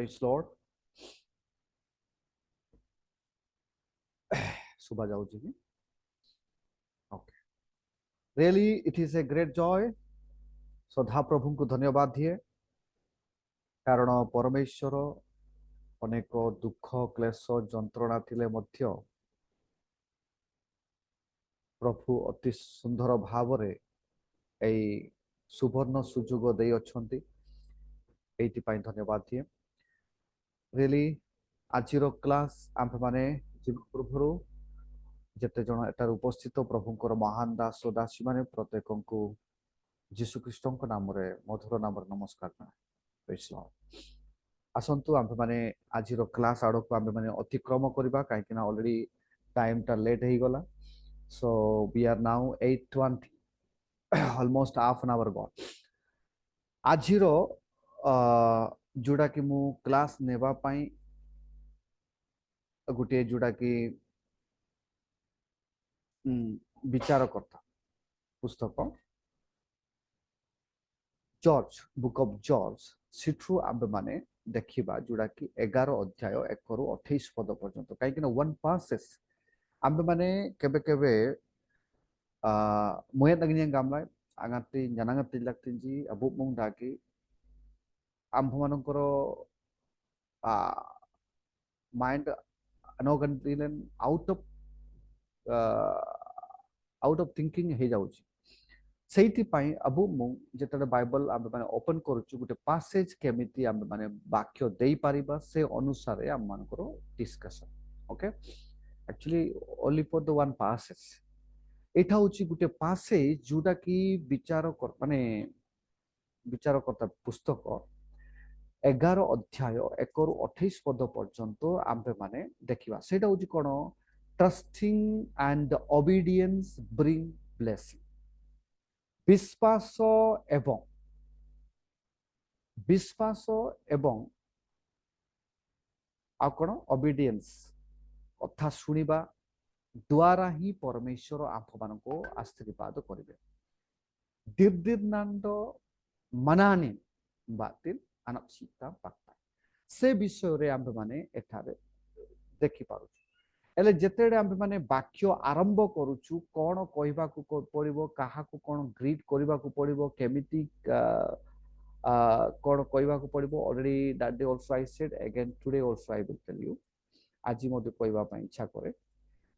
Praise Lord. Subha ଯାଉଛି କି? Okay. Really, it is a great joy. ସଦା ପ୍ରଭୁଙ୍କୁ ଧନ୍ୟବାଦ ଦିଏ କାରଣ ପରମେଶ୍ୱର ଅନେକ ଦୁଃଖ କ୍ଲେଶ ଯନ୍ତ୍ରଣା ଥିଲେ ମଧ୍ୟ ପ୍ରଭୁ ଅତି ସୁନ୍ଦର ଭାବରେ ଏହି ସୁବର୍ଣ୍ଣ ସୁଯୋଗ ଦେଇ ଅଛନ୍ତି। ଏଇଥିପାଇଁ ଧନ୍ୟବାଦ ଦିଏ। ରିଏଲି ଆଜିର କ୍ଲାସ୍ ଆମ୍ଭେମାନେ ଯିବା ପୂର୍ବରୁ ଯେତେ ଜଣ ଏଠାରେ ଉପସ୍ଥିତ ପ୍ରଭୁଙ୍କର ମହାନ ଦାସ ଦାସୀମାନେ ପ୍ରତ୍ୟେକଙ୍କୁ ଯୀଶୁ ଖ୍ରୀଷ୍ଟଙ୍କ ନାମରେ ମଧୁର ନାମରେ ନମସ୍କାର ଜଣାଏ। ପ୍ରେଜ୍ ଲର୍ଡ। ଆସନ୍ତୁ ଆମ୍ଭେମାନେ ଆଜିର କ୍ଲାସ୍ ଆଡ଼କୁ ଆମ୍ଭେମାନେ ଅତିକ୍ରମ କରିବା କାହିଁକି ନା ଅଲରେଡି ଟାଇମଟା ଲେଟ୍ ହେଇଗଲା। So we are now 8:20 almost half an hour gone। ଆଜିର ଯୋଉଟା କି ମୁଁ କ୍ଲାସ୍ ନେବା ପାଇଁ ଗୋଟିଏ ଯୋଉଟା କି ବିଚାରକର୍ତ୍ତା ପୁସ୍ତକ ଜର୍ଜ ବୁକ୍ ଅଫ୍ ଜର୍ଜ ସେଠୁ ଆମ୍ଭେମାନେ ଦେଖିବା ଯୋଉଟା କି 11 ଅଧ୍ୟାୟ 1ରୁ 28 ପଦ ପର୍ଯ୍ୟନ୍ତ କାହିଁକି ନା वन पासेस ଆମ୍ଭେମାନେ କେବେ କେବେ ମୁଏ ତାଗିନିଆ ଗାମଲାଇ ଆଗାତି ଜାନାଗାତି ଲାଗତିଜି ଆବୁ ମଂ ଡାକି ଆମ୍ଭମାନଙ୍କର ମାଇଣ୍ଡ ଅନଗନ୍ତିଲେନ୍ ଆଉଟ୍ ଅଫ୍ ଥିଙ୍କିଂ ହେଇଯାଉଛି। ସେଇଥିପାଇଁ ଆବୁ ମୁଁ ଯେତେବେଳେ ବାଇବଲ ଆମ୍ଭେମାନେ ଓପନ୍ କରୁଛୁ ଗୋଟେ ପାସେଜ କେମିତି ଆମ୍ଭେମାନେ ବାକ୍ୟ ଦେଇପାରିବା ସେ ଅନୁସାରେ ଆମମାନଙ୍କର discussion. Okay, actually only for the one passage. ଏଇଟା ହଉଛି ଗୋଟେ ପାସେଜ ଯୋଉଟା କି ବିଚାରକର୍ତ୍ତା ପୁସ୍ତକ 11 ଅଧ୍ୟାୟ 1ରୁ 28 ପଦ ପର୍ଯ୍ୟନ୍ତ ଆମ୍ଭେମାନେ ଦେଖିବା। ସେଇଟା ହଉଛି କ'ଣ? ଟ୍ରଷ୍ଟିଂ ଆଣ୍ଡ ଓବିଡିଏନ୍ସ ବ୍ରିଙ୍ଗ ବ୍ଲେସିଂ। ବିଶ୍ୱାସ ଏବଂ ଆଉ କ'ଣ? ଓବିଡିଏନ୍ସ, କଥା ଶୁଣିବା ଦ୍ୱାରା ହିଁ ପରମେଶ୍ୱର ଆମ୍ଭମାନଙ୍କୁ ଆଶୀର୍ବାଦ କରିବେ। ଦିର୍ଦିର୍ନାଣ୍ଡ ମନାନି ବାତିଲ ଆନପସିତା ପାକ୍ତା, ସେ ବିଷୟରେ ଆମ୍ଭେମାନେ ଏଠାରେ ଦେଖିପାରୁଛୁ। ହେଲେ ଯେତେବେଳେ ଆମ୍ଭେମାନେ ବାକ୍ୟ ଆରମ୍ଭ କରୁଛୁ କ'ଣ କହିବାକୁ ପଡ଼ିବ, କାହାକୁ କ'ଣ ଗ୍ରିଟ୍ କରିବାକୁ ପଡ଼ିବ, କେମିତି କ'ଣ କହିବାକୁ ପଡ଼ିବ, already that day also I said, again today also I will tell you। ଆଜି ମଧ୍ୟ କହିବା ପାଇଁ ଇଚ୍ଛା କରେ।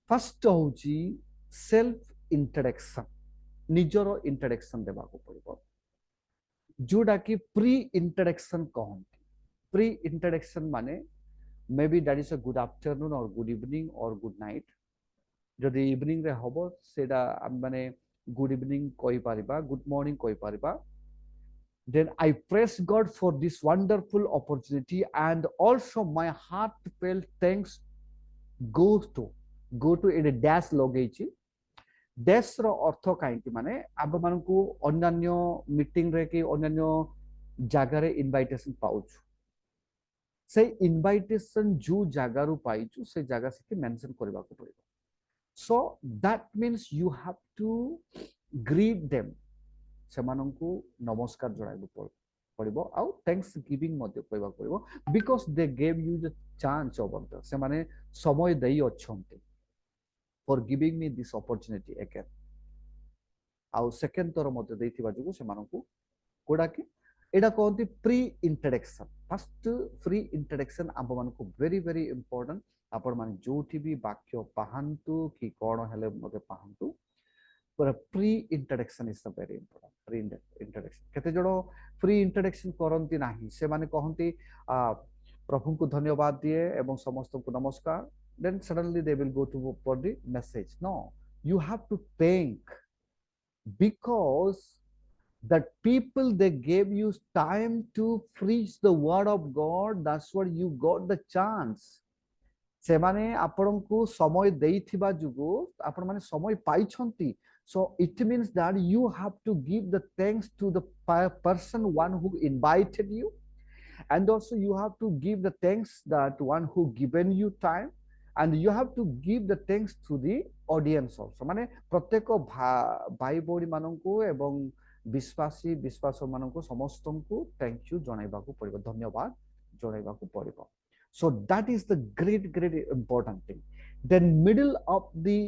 ଫାର୍ଷ୍ଟ ହେଉଛି ସେଲ୍ଫ ଇଣ୍ଟ୍ରୋଡକ୍ସନ୍, ନିଜର ଇଣ୍ଟ୍ରୋଡକ୍ସନ୍ ଦେବାକୁ ପଡ଼ିବ, ଯୋଉଟା କି ପ୍ରି ଇଣ୍ଟ୍ରୋଡକ୍ସନ୍ କହନ୍ତି। ପ୍ରି ଇଣ୍ଟ୍ରୋଡକ୍ସନ୍ ମାନେ may be that is a good afternoon और गुड इवनिंग और गुड नाइट। जदि इवनिंग रे हबो सेटा माने गुड इवनिंग कहि पारिबा, गुड मॉर्निंग कहि पारिबा। Then I praise God for this wonderful opportunity and also my heartfelt thanks go to in dash लगेछि। डैश रो अर्थ काइंति माने आब मानकु अन्य मीटिंग रे कि अन्य जगह रे इनविटेशन पाउछु, से इनविटेशन जो जगार पाइचु से जगह से मेंशन करबा को पड़िबो। So that means you have to greet them, से माननकु नमस्कार जणाइबो पड़िबो आउ थैंक्स गिविंग मध्ये कहबा पड़िबो, because they gave you the chance over the, से माने समय देई अछंती for giving me this opportunity again. आउ सेकंड तोर मध्ये देथिबा जुगु से माननकु कोडा कि एटा कहती pre introduction. First free introduction आप वेरी वेरी इंपोर्टेंट। आपण माने जोठी भी वाक्य पाहंतु कि कोन हेले मते पाहंतु, पर pre introduction is the very important. Pre introduction केते जणो फ्री इंट्रोडक्शन करंती नाही, से माने कहंती प्रभु को धन्यवाद दिए एवं समस्त को नमस्कार, then suddenly they will go to for the message. No, you have to thank, because that people they gave you time to preach the word of God, that's what you got the chance। से माने आपण को समय देइथिबा जुगु आपण माने समय पाइछंती। so it means that you have to give the thanks to the person one who invited you, and also you have to give the thanks that one who given you time, and you have to give the thanks to the audience also। माने प्रत्येक भाई बोडी माननकु एवं विश्वासी विश्वास मानक समस्त को thank you जणाइबा को पड़िबो, धन्यवाद ଜଣେଇବାକୁ ପଡିବ। So that is the great important thing. Then middle of the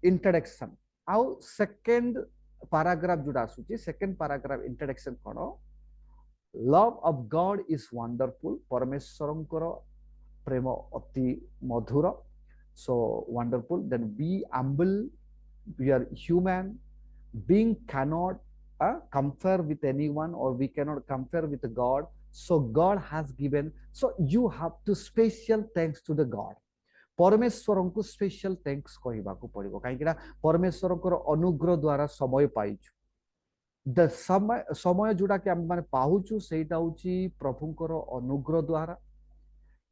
introduction, ଆଉ second paragraph जोड़ा आसुची, second paragraph introduction कौन? Love of God is wonderful. परमेश्वरंकर प्रेम अति मधुर. So wonderful. Then be humble. We are human. Being cannot compare with anyone, or we cannot compare with God. So God has given. So you have to special thanks to the God. परमेश्वर को special thanks कहवा को पड़ो कहीं परमेश्वर अनुग्रह द्वारा समय पाइचु द समय जोड़ा कि आम माने पाहुचु सेटा होची प्रभुंकर अनुग्रह द्वारा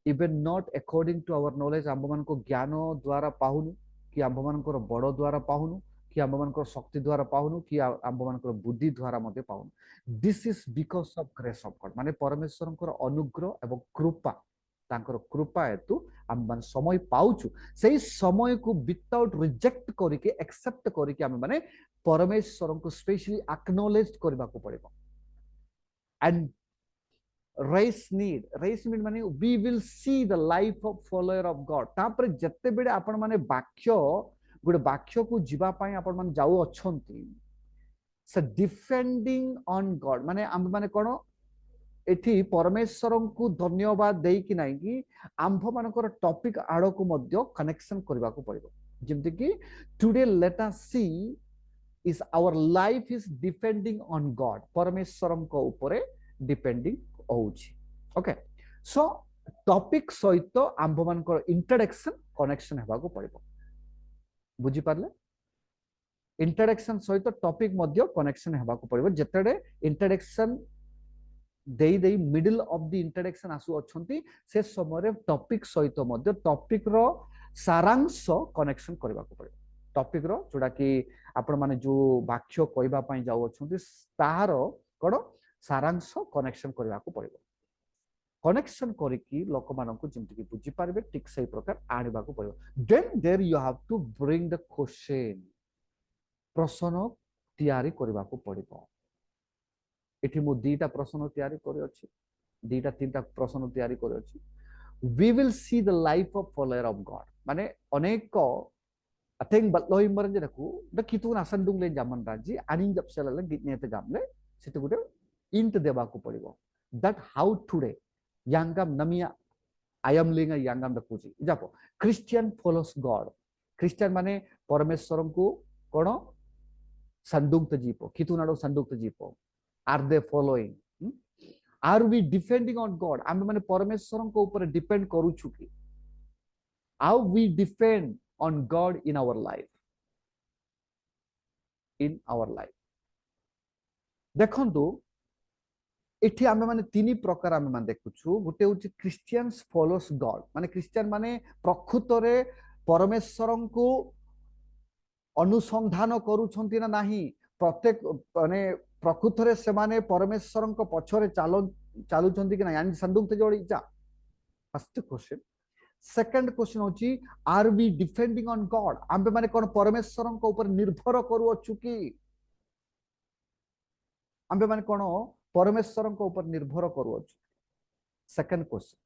even not according to our knowledge आम मान को ज्ञान द्वारा पाहुनु कि आम मान बड़ द्वारा पाहुनु कि आम मान शक्ति द्वारा पाहुनु कि आम मान बुद्धि द्वारा मते पाहुनु this is because of grace of God माने परमेश्वरंकर अनुग्रह एवं कृपा तांकर कृपा हेतु आम मान समय पाउछु सेही समय को विदाउट रिजेक्ट करके एक्सेप्ट करके आम माने परमेश्वर को स्पेशली एक्नॉलेज करबा को पड़िबो एंड raise need माने we will see the life of follower of God तापर जत्ते बेडे आपण माने वाक्य गुडे वाक्य को जीवा पाई आपण माने जाऊ अछंती so defending on God माने आम माने कोन एठी परमेश्वर को धन्यवाद देई कि नाही कि आंभ मानकर टॉपिक आड़ को मध्य कनेक्शन करबा को पड़िबो जेमति कि today let us see is our life is depending on God परमेश्वर को ऊपर डिपेंडिंग होउची ओके सो टॉपिक सहित आंभ मानकर इंट्रोडक्शन कनेक्शन हेबा को पड़िबो बुझी पारले इंट्रोडक्शन सहित टॉपिक मध्य कनेक्शन हेबा को पड़िबो जेतेडे इंट्रोडक्शन दे मिडिल ऑफ द इंट्रोडक्शन आसु अछंती से समय टॉपिक सहित मध्य टॉपिक रो सारांश कनेक्शन करबा को पड़े टॉपिक रो जोडा कि आपण माने जो वाक्य कहबा पई जाउ अछंती तार कोन सारांश कनेक्शन करबा को पड़े कनेक्शन करिकी लोक मानन को जेमति कि बुझी पारबे ठीक सही प्रकार आनिबा को पड़े then there you have to bring the question प्रश्न तैयारी करबा को पड़िबो एठी मु दीटा प्रश्न तैयारी करे अछि दीटा तीनटा प्रश्न तैयारी करे अछि we will see the life of follower of God माने अनेक आई थिंक बल्लोई मरन जको द कितु नासंडुंग ले जामन राजी आनिन जब सेला गितने ते गामले सेते गुटे इंट देबा को पड़िबो दैट हाउ टुडे यांगम नमिया आई एम लिंग यांगम द कुजी जापो क्रिश्चियन फॉलोस गॉड क्रिश्चियन माने परमेश्वर को कोन संडुंग ते जीपो कितु नाडो संडुंग ते जीपो are they following are we depending on God आम माने परमेश्वर को ऊपर डिपेंड करू छु कि how we depend on God in our life देखंतु एठी आम माने तीन प्रकार आम माने देखुछु गुटे होची क्रिश्चियंस फॉलोस गॉड माने क्रिश्चियन माने प्रकृत रे परमेश्वर को अनुसंधान करू छंती ना नाही प्रत्येक माने प्रकृत रे से माने परमेश्वर को पछरे चालू छंती कि ना यानी संदुक ते जोड़ी जा फर्स्ट क्वेश्चन सेकंड क्वेश्चन होची are we depending on God आंबे माने कोन परमेश्वर को ऊपर निर्भर करू अछु कि आंबे माने कोन परमेश्वर को ऊपर निर्भर करू अछु second question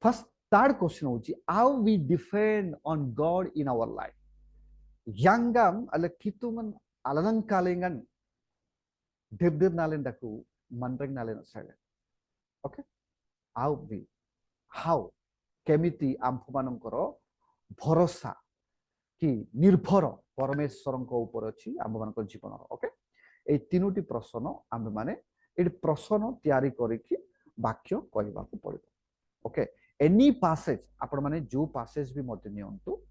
first third question होची how we depend on God in our life यांगम अले कितुमन अलनं कालेंगन दिर नालेन दाकू मनरेंग नालेन सगे ओके हाउ केमिति आंफमानंकर भरोसा कि निर्भर परमेश्वर को ऊपर अछि आंफमानकर जीवन ओके ए तीनोटी प्रश्न आंबे माने ए प्रश्न तैयारी करिकि वाक्य कहबा को पड़िबो ओके एनी पैसेज आपण माने जो पैसेज भी मते नियंतु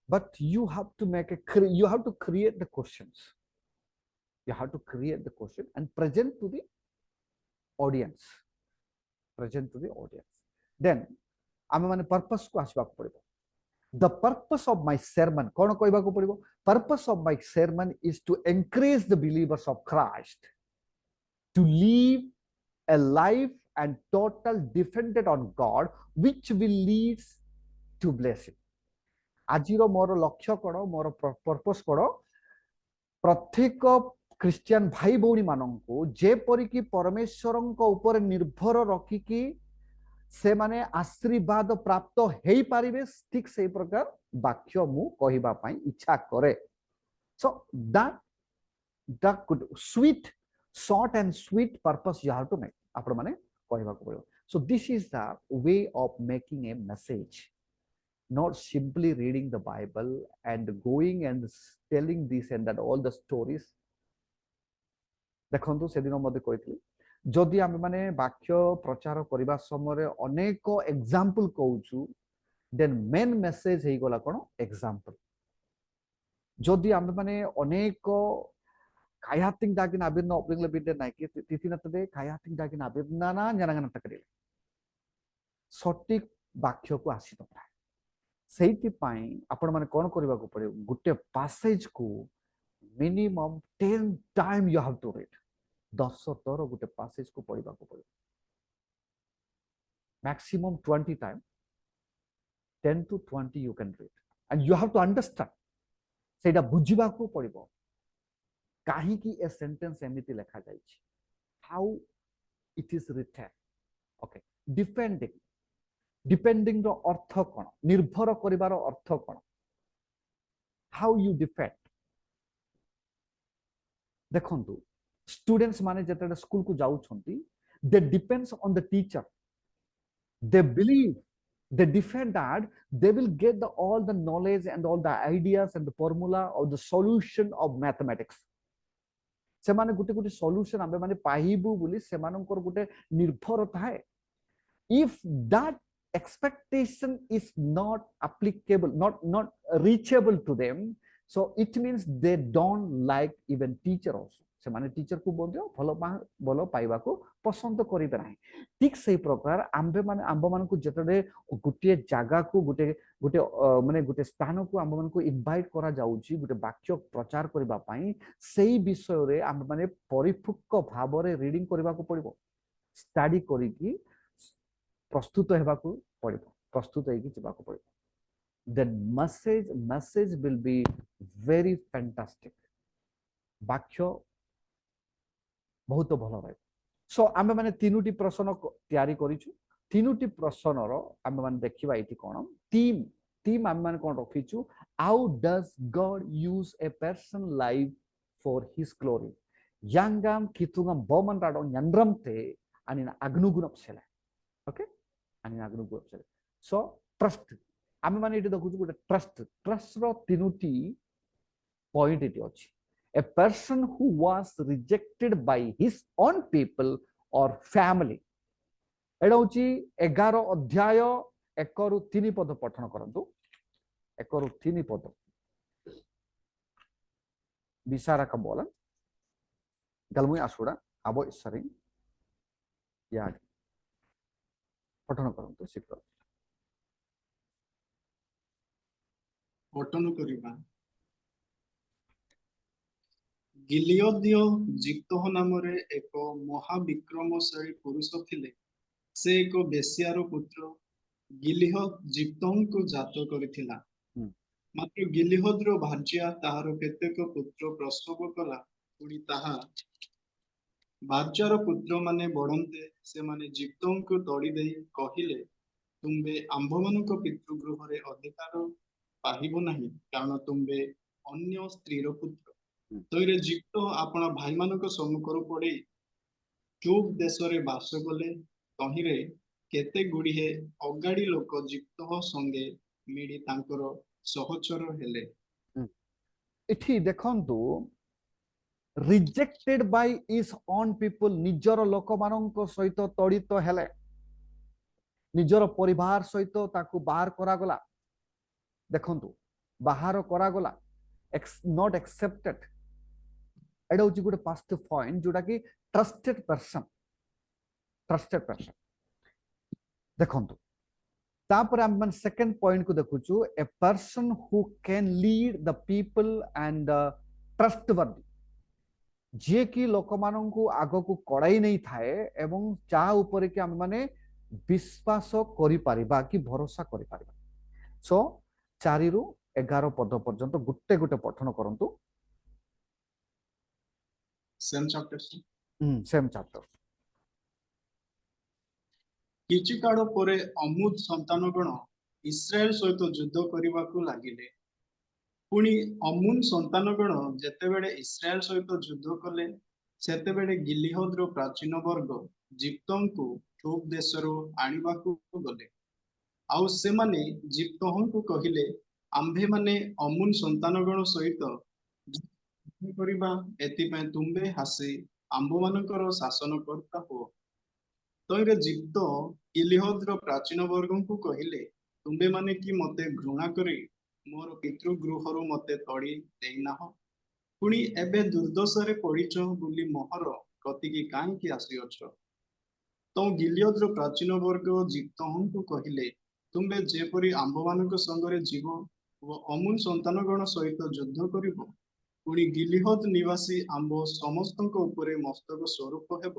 but you have to you have to create the questions you have to create the question and present to the audience then आमे माने पर्पस को आसबा पड़िबो the purpose of my sermon कोन कहबा को पड़िबो purpose of my sermon is to encourage the believers of Christ to live a life and total dependent on God which will lead to blessing आजिर मोर लक्ष्य कण मोर purpose कण प्रत्येक Christian भाई भौणी मानन को जे परि कि परमेश्वर को ऊपर निर्भर रखिकी से माने आशीर्वाद प्राप्त हेई पारिबे ठीक सेही प्रकार वाक्य मु कहिबा पई इच्छा करे so that could sweet short and sweet purpose you have to make आपण माने कहिबा को पड़ो so this is the way of making a message not simply reading the Bible and going and telling this and that all the stories देखंतु से दिन मध्ये कहितली जदि आमे माने वाक्य प्रचार करबा समय अनेक एग्जांपल कहूछु देन मेन मेसेज हे गला कोन एग्जांपल जदि आमे माने अनेक kayating dagin abin no opening lebih dan naik titi na tade kayating dagin abin nana nyanangan takdir सटीक वाक्य को आसी न पाए सेठी पाई आपण माने कोन करबा को पड़े गुटे पैसेज को minimum 10 time you have to read 10 थर गुटे पैसेज को पढ़िबा को पड़े maximum 20 time 10 to 20 you can read and you have to understand सेटा बुझिबा को पड़िबो काहे की ए सेंटेंस एमिति लिखा जाय छी how it is written okay depending रो अर्थ कोन निर्भर करिवार अर्थ कोन हाउ यू डिफेंड देखंतु स्टूडेंट्स माने जते स्कूल को जाउ छंती they depends on the teacher they believe they defend that they will get all the knowledge and all the ideas and the formula or the solution of mathematics से माने गुटे गुटे solution आबे माने पाहिबु बोली से मानकर गुटे निर्भर थाए if that expectation is not applicable not reachable to them so it means they don't like even teacher also से माने टीचर को बोलदे भलो पाइबा को पसंद करिबे नाही ठीक सेही प्रकार आंबे मान को जतडे गुटे जागा को गुटे माने गुटे स्थान को आंबे मान को इनवाइट करा जाउची गुटे वाक्य प्रचार करिबा पई सेही विषय रे आंबे माने परिपूर्ण भाव रे रीडिंग करिबा को पड़िबो स्टडी करी की प्रस्तुत हेबा को पड़िबो प्रस्तुत हेकी जिबा को पड़िबो then message will be very fantastic वाक्य बहुत भल रहे सो आमे माने तीनोटी प्रश्न तैयारी करिछु तीनोटी प्रश्न रो आमे माने देखिबा इति कोन टीम आमे माने कोन रखिछु how does God use a person life for his glory यांगam kitungam boman rado nyanramte ani agnugunap sele okay ani agnugunap sele so trust आमे माने इति देखुछु गोटे ट्रस्ट रो तीनोटी पॉइंट इति अछि a person who was rejected by his own people or family एडा होची 11 अध्याय 1 रु 3 पद पठन करंतु 1 रु 3 पद बिसारा का बोलन गलमुई आसुडा आबो इसरी या पठन करंतु शीघ्र पठन करिबा गिलियोद्य जिप्तह नामरे एक महाविक्रमशाली पुरुष थिले से एक बेसियार पुत्र गिलिहद जिप्तहु जात करिथिला मात्र गिलिहद्र भार्या ताहार केतेक पुत्र प्रसव कला पुणी ताहा भार्यार पुत्र माने बड़ंते से माने जिप्तहु तड़ी दे कहिले तुम्बे आंभमानक पितृगृह रे अधिकार पाहिबो नाही कारण तुम्बे अन्य स्त्रीर पुत्र तैरे जिप्त आपण भाई मानक सम्मुखर पड़े चुप देश रे बास गले तहिरे केते गुड़िए अगाड़ी लोक जिप्त संगे मिड़ी तांकर सहचर हेले इठी देखंतु rejected by is on people निजर लोक मानक सहित तड़ित हेले निजर परिवार सहित ताकू बाहर करा गला देखंतु बाहर करा गला नॉट एक्सेप्टेड एडा होची गुटे फर्स्ट पॉइंट जोटा कि ट्रस्टेड पर्सन देखंतु तापर हम मन सेकंड पॉइंट को देखुछु a person who can lead the people and trustworthy जे कि लोक मानन को आगो को कड़ाई नहीं थाए एवं चा ऊपर कि हम माने विश्वास करि परिबा कि भरोसा करि परिबा सो 4 रु 11 पद पर्यंत गुटे गुटे पठन करंतु सेम चैप्टर सेम चैप्टर କିଛି କାଳ ପରେ ଅମୁଦ ସନ୍ତାନଗଣ ଇସ୍ରାଏଲ ସହିତ ଯୁଦ୍ଧ କରିବାକୁ ଲାଗିଲେ। ପୁଣି ଅମୁନ ସନ୍ତାନଗଣ ଯେତେବେଳେ ଇସ୍ରାଏଲ ସହିତ ଯୁଦ୍ଧ କଲେ, ସେତେବେଳେ ଗିଲିହଦର ପ୍ରାଚୀନ ବର୍ଗ ଜିପ୍ତଙ୍କୁ ଠୋବ ଦେଶରୁ ଆଣିବାକୁ ଗଲେ। ଆଉ ସେମାନେ ଜିପ୍ତହଙ୍କୁ କହିଲେ, ଆମ୍ଭେମାନେ ଅମୁନ ସନ୍ତାନଗଣ ସହିତ ଯୁଦ୍ଧ କରିବା, ଏଥିପାଇଁ ତୁମ୍ଭେ ଆସି ଆମ୍ଭମାନଙ୍କର ଶାସନକର୍ତ୍ତା ହୁଅ। ତଇରେ ଜିପ୍ତ ଗିଲିହଦର ପ୍ରାଚୀନ ବର୍ଗଙ୍କୁ କହିଲେ, ତୁମ୍ଭେମାନେ କି ମତେ ଘୃଣା କରି ମୋର ପିତୃଗୃହରୁ ମତେ ତଡ଼ି ଦେଇନାହ? ପୁଣି ଏବେ ଦୁର୍ଦ୍ଦଶାରେ ପଡ଼ିଛ ବୋଲି ମୋହର କତିକି କାହିଁକି ଆସିଅଛ? ତ ଗିଲିୟଦର ପ୍ରାଚୀନ ବର୍ଗ ଜିପ୍ତହଙ୍କୁ କହିଲେ, ତୁମ୍ଭେ ଯେପରି ଆମ୍ଭମାନଙ୍କ ସଙ୍ଗରେ ଯିବ ଓ ଅମୁନ ସନ୍ତାନଗଣ ସହିତ ଯୁଦ୍ଧ କରିବ, ପୁଣି ଗିଲିହଦ ନିବାସୀ ଆମ୍ଭ ସମସ୍ତଙ୍କ ଉପରେ ମସ୍ତକ ସ୍ୱରୂପ ହେବ,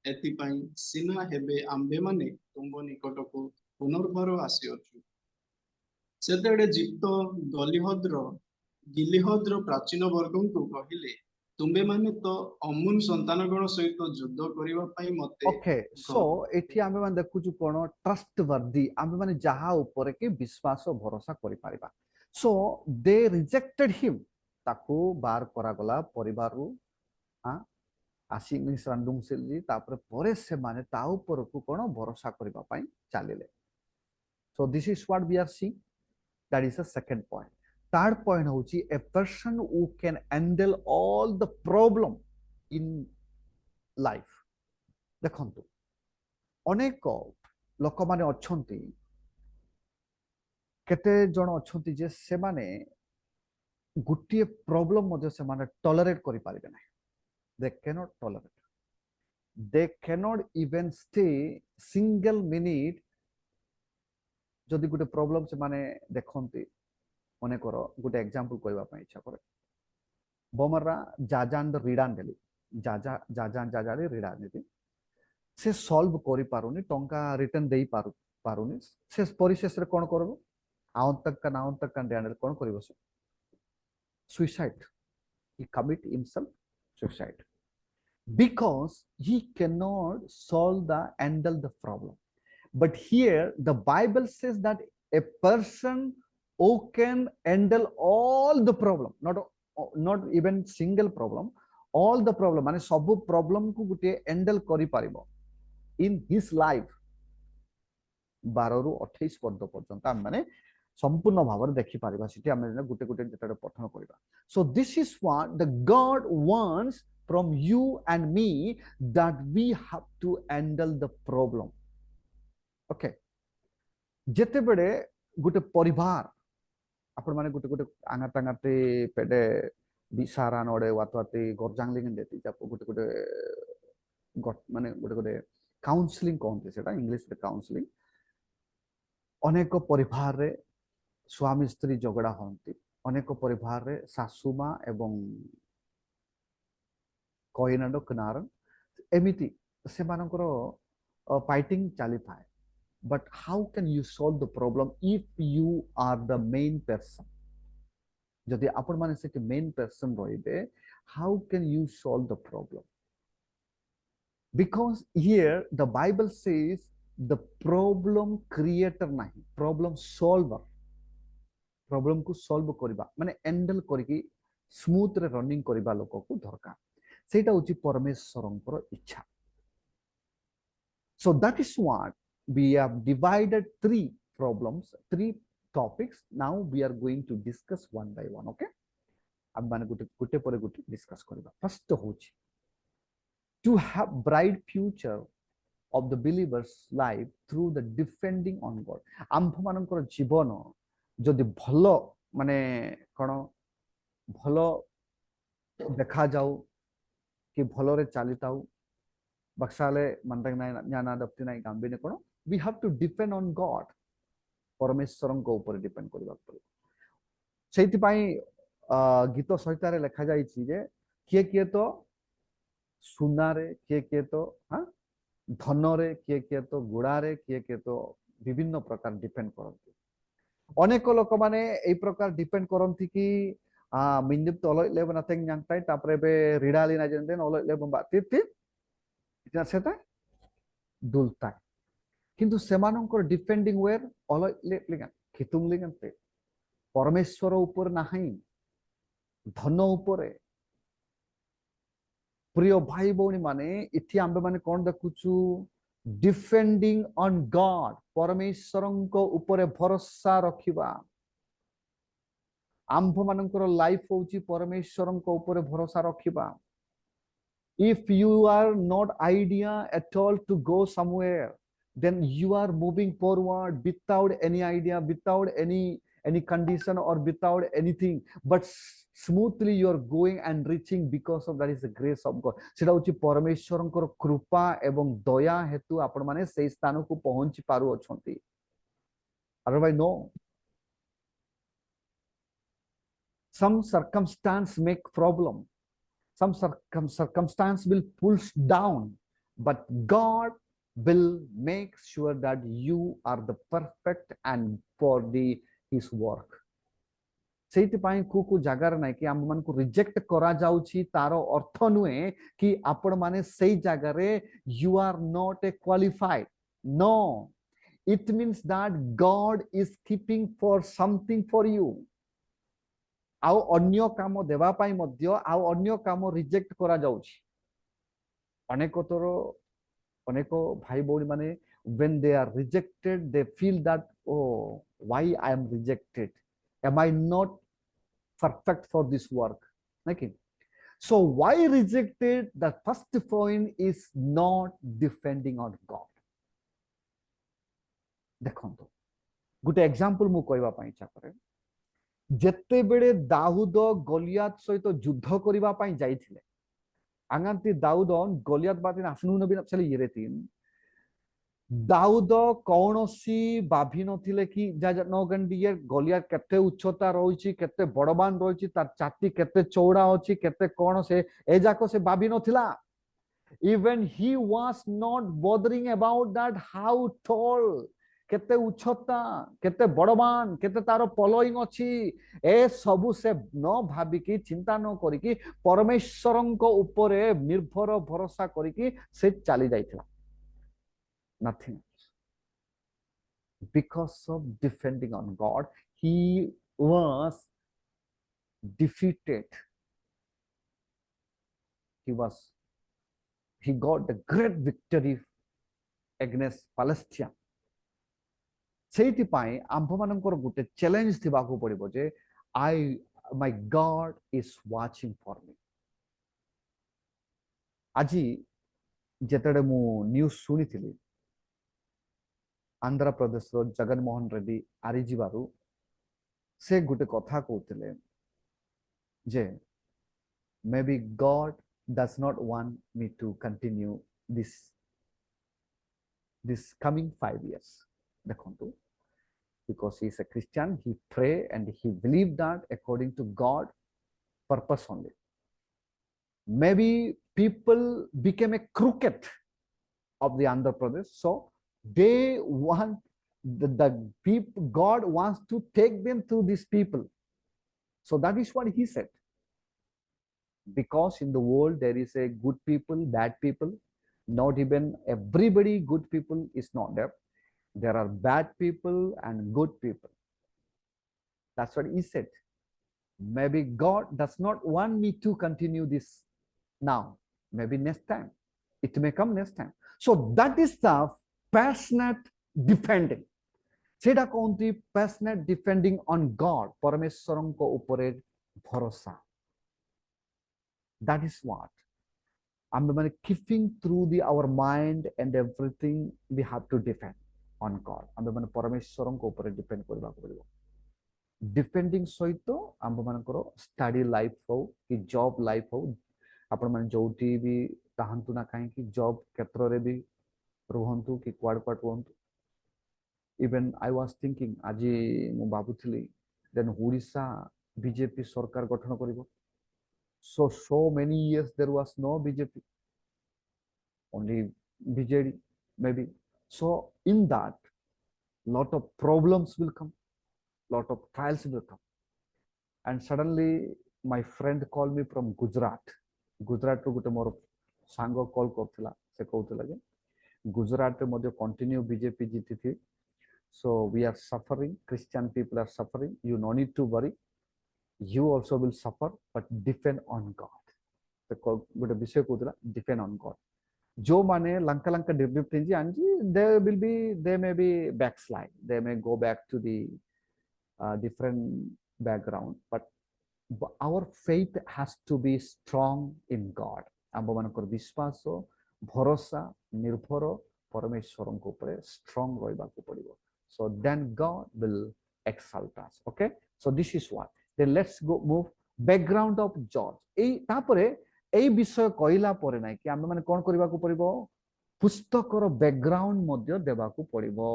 ଏଥିପାଇଁ ସିନା ହେବେ ଆମ୍ଭେମାନେ ତୁମ୍ଭ ନିକଟକୁ ପୁନର୍ବାର ଆସିଅଛୁ। ସେତେବେଳେ ଜିପ୍ତ ଗିଲିହଦର ପ୍ରାଚୀନ ବର୍ଗଙ୍କୁ କହିଲେ, ତୁମ୍ଭେମାନେ ତ ଅମୁନ ସନ୍ତାନଗଣ ସହିତ ଯୁଦ୍ଧ କରିବା ପାଇଁ ମତେ ଓକେ ସୋ ଏଠି ଆମେ ମାନେ ଦେଖୁଛୁ କ'ଣ ଟ୍ରଷ୍ଟ ବର୍ଦି, ଆମେ ମାନେ ଯାହା ଉପରେ କି ବିଶ୍ୱାସ ଭରସା କରିପାରିବା। ସୋ ଦେ ରିଜେକ୍ଟେଡ ହିମ୍, ତାକୁ ବାହାର କରାଗଲା ପରିବାରରୁ, ଆସି ତାପରେ ପରେ ସେମାନେ ତା ଉପରକୁ କ'ଣ ଭରସା କରିବା ପାଇଁ ଚାଲିଲେ। So this is what we are seeing, that is the second point. Third point होची a person who can handle all the problem in life. देखंतु अनेक लोक माने अछंती, केते जण अछंती जे से माने गुटिए प्रॉब्लम मध्य से माने टॉलरेट करि पारिबे नै। They cannot tolerate, they cannot even stay single minute. जदि गुटे प्रॉब्लम से माने देखंती, मने करो गुटे एग्जांपल कहबा पई इच्छा करे, बोमरा जाजान रीडान देली, जाजान रीडान देली, से सॉल्व करि पारुनी, टंका रिटर्न देई पारुनी, से परिशेष रे कोन करबो, आउन तक का डैंडल कोन करबो, से suicide, he commit himself suicide because he cannot handle the problem. But here the Bible says that a person who can handle all the problem, not even single problem, all the problem, माने सब problem को गुटे handle करि पारिबो in his life। 12 ରୁ 28 पद पर्यंत हम माने संपूर्ण भाव में देखि पारिबा, सिटी हम गुटे गुटे जेटा पठन करिबा। So this is what the God wants from you and me, that we have to handle the problem. Okay, जेते बेडे गुटे परिवार आपण माने गुटे गुटे आंगाते पेडे बिसारा नडे वातवाती गरजांगलिंग देती जापो गुटे गुटे माने गुटे गुटे काउंसलिंग कहते सेटा इंग्लिश रे काउंसलिंग। अनेक परिवार रे स्वामी स्त्री झगड़ा होती, अनेक परिवार रे सासुमा एवं कईनाड किनार एमिति से मानकर फाइटिंग चली थाए। But how can you solve the problem if you are the main person? जदि आपण माने से मेन पर्सन रहिबे, how can you solve the problem? Because here the Bible says the problem creator नहीं, प्रॉब्लम सॉल्वर। प्रॉब्लम को solve करबा माने handle करके स्मूथ रे रनिंग करबा लोक को दरकार, सेटा होची परमेश्वरंकर इच्छा। So that is what we have divided 3 problems, 3 topics. Now we are going to discuss one by one. Okay, अब माने गुटे पर गुटे डिस्कस करबा। फर्स्ट होची to have bright future of the believer's life through the depending on God। आम्भ मानकर जीवन जदि भलो माने कोन भलो देखा जाऊ कि भलो रे चली ताऊ बक्साले मनरंग नाही ज्ञाना दप्ति नाही गांबीने कोन, we have to depend on God. परमेश्वरन को ऊपर डिपेंड करबा पड़े। सेति पई गीत संहिता रे लिखा जाई छी जे किए तो सुना रे, किए तो धन रे, किए तो गुड़ा रे, किए तो विभिन्न प्रकार डिपेंड करती। अनेक लोक माने ए प्रकार डिपेंड करती कि मिनिप तो अलग लेब नथिंग यांगताय तापरे बे रिडाली ना जेन देन अलग लेब बाती ति इतना सेता दुलताय। किंतु सेमानंकर डिफेंडिंग वेयर खितुंगलिगंते परमेश्वर ऊपर नाही धन ऊपर प्रिय भाई भौणी माने इथि आंबे माने कोन देखुछु डिफेंडिंग ऑन गॉड परमेश्वरंको ऊपर भरोसा रखिबा आंभ मानकर लाइफ होची परमेश्वरंको ऊपर भरोसा रखिबा if you are not idea at all to go somewhere then you are moving forward without any idea without any condition or without anything but smoothly you are going and reaching because of that is the grace of God सेटा होची परमेश्वरंकर कृपा एवं दया हेतु आपण माने सेई स्थान को पहुंची पारु अछंती otherwise no some circumstance make problem some circumstance will pull down but God will make sure that you are the perfect and for the his work सेति पाई को जगार नाही कि हम मन को रिजेक्ट करा जाउची तारो अर्थ नुए कि आपण माने सेई जगह रे you are not a qualified no it means that God is keeping for something for you आउ अन्य काम देवा पाई मध्य आउ अन्य काम रिजेक्ट करा जाउची अनेक तोर अनेक भाई बौणी माने when they are rejected they feel that oh why I am rejected am I not perfect for this work okay so why rejected the first point is not defending on God देखंतो Gute example मु कहबा पाई इच्छा करे जेते बेले दाऊद गलियात सहित युद्ध करिबा पाई जाइथिले आंगांती दाऊद गलियात बातिन आसनु नबी चले येरेतिन दाऊद कौनसी भाभी नथिले कि नगंडिये गलियात केते उच्चता रहिछि केते बड़बान रहिछि तार छाती केते चौड़ा अछि केते कोन से ए जाको से भाभी नथिला even he was not bothering about that how tall केते उच्चता केते बड़बान केते तारो फॉलोइंग अछि ए सबु से न भाबी की चिंता न करी की परमेश्वरंको ऊपर निर्भर भरोसा करी की से चली जाइथिला nothing else because of defending on God he was defeated he got the great victory against Palestine सेति पाई आंभ मानकर गुटे चैलेंज थिबा को पड़िबो जे I my God is watching for me आजी जेतडे मु न्यूज सुनिथिली आंध्र प्रदेश रो जगनमोहन रेड्डी आरिजी बारू से गुटे कथा कहउतले जे may be God does not want me to continue this coming 5 years देखंतु because he is a Christian he pray and he believed that according to God purpose only maybe people became a crooked of the Andhra Pradesh so they want the people God wants to take them through these people so that is what he said because in the world there is a good people bad people not even everybody good people is not there there are bad people and good people that's what he said maybe God does not want me to continue this now maybe next time it may come next time so that is the passionate defending सेटा कोंती passionate defending on God Parameswaran को ऊपर भरोसा that is what I'm keeping through our mind and everything we have to defend on God आंबे माने परमेश्वरन को ऊपर depend करबा को पड़िबो डिपेंडिंग सहित आंबे मानकर स्टडी लाइफ हो कि जॉब लाइफ हो आपण माने जोटी भी ताहंतु ना काहे कि जॉब क्षेत्र रे भी रहंतु कि क्वाड रहंतु इवन आई वाज थिंकिंग आज मु बाबुथली देन ओडिसा बीजेपी सरकार गठन करिवो so many years there was no BJP only BJD maybe so in that lot of problems will come lot of trials will come and suddenly my friend called me from Gujarat ru gote mor sango call करथिला से कहउतला जे गुजरात रे continue BJP जीती थी. So we are suffering. Christian people are suffering. You no need to worry. You also will suffer, but depend on God. गोटे विषय कहूला depend on God. जो माने लंका लंका develop थी आंजी they will be they may be backslide, they may go back to the different background, but our faith has to be strong in God. आम मानकर विश्वास भरोसा निर्भर परमेश्वर स्ट्रॉंग रहा पड़ो. So then God will exalt us. Okay, so this is what. Then let's go move background of George. এই বিষয় কইলা পরে নাই কি আমি মানে কোন করিবাকু পড়িবো পুস্তকর ব্যাকগ্রাউন্ড মধ্য দেবাকু পড়িবো.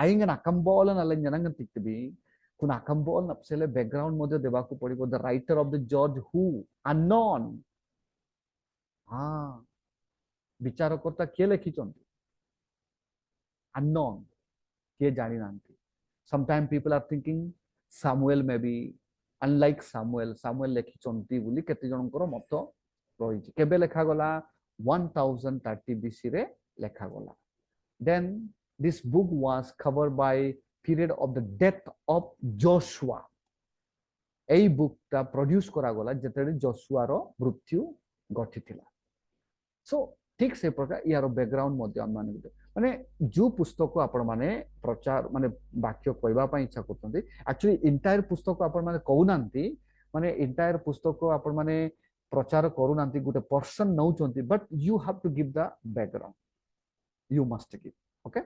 আইঙ্গন আকাম্বল নালেঞ্জনাঙ্গন তিকবি কোন আকাম্বল নপসেলে ব্যাকগ্রাউন্ড মধ্য দেবাকু পড়িবো. The writer of the George who unknown. হ্যাঁ, বিচারকর্তা কিଏ ଲେଖିଛନ୍ତି unknown, କିଏ ଜାଣିନାହାନ୍ତି. Sometimes people are thinking Samuel may be unlike Samuel ଲେଖିଛନ୍ତି ବୋଲି କେତେ ଜଣଙ୍କର ମତ ରହିଛି. କେବେ ଲେଖାଗଲା 1030 BC ରେ ଲେଖାଗଲା. Then this book was covered by period of the death of Joshua. এই বুকটা প্রডিউস କରାଗଲା ଯେତେବେଳେ ଜୋସୁଆର ମୃତ୍ୟୁ ଘଟିଥିଲା. So ঠিক ସେ ପ୍ରକାର ইয়াର ବ୍ୟାକଗ୍ରାଉଣ୍ଡ ମଧ୍ୟ ଆମମାନେ ମାନେ ଯୋଉ ପୁସ୍ତକ ଆପଣ ମାନେ ପ୍ରଚାର ମାନେ ବାକ୍ୟ କହିବା ପାଇଁ ଇଚ୍ଛା କରୁଛନ୍ତି ଆକ୍ଚୁଆଲି ଇଣ୍ଟାୟାର ପୁସ୍ତକ ଆପଣ ମାନେ କହୁନାହାନ୍ତି, ମାନେ ଇଣ୍ଟାୟାର ପୁସ୍ତକ ଆପଣ ମାନେ ପ୍ରଚାର କରୁନାହାନ୍ତି, ଗୋଟେ ପର୍ସନ ନଉଛନ୍ତି, but you have to give the background, you must give. Okay,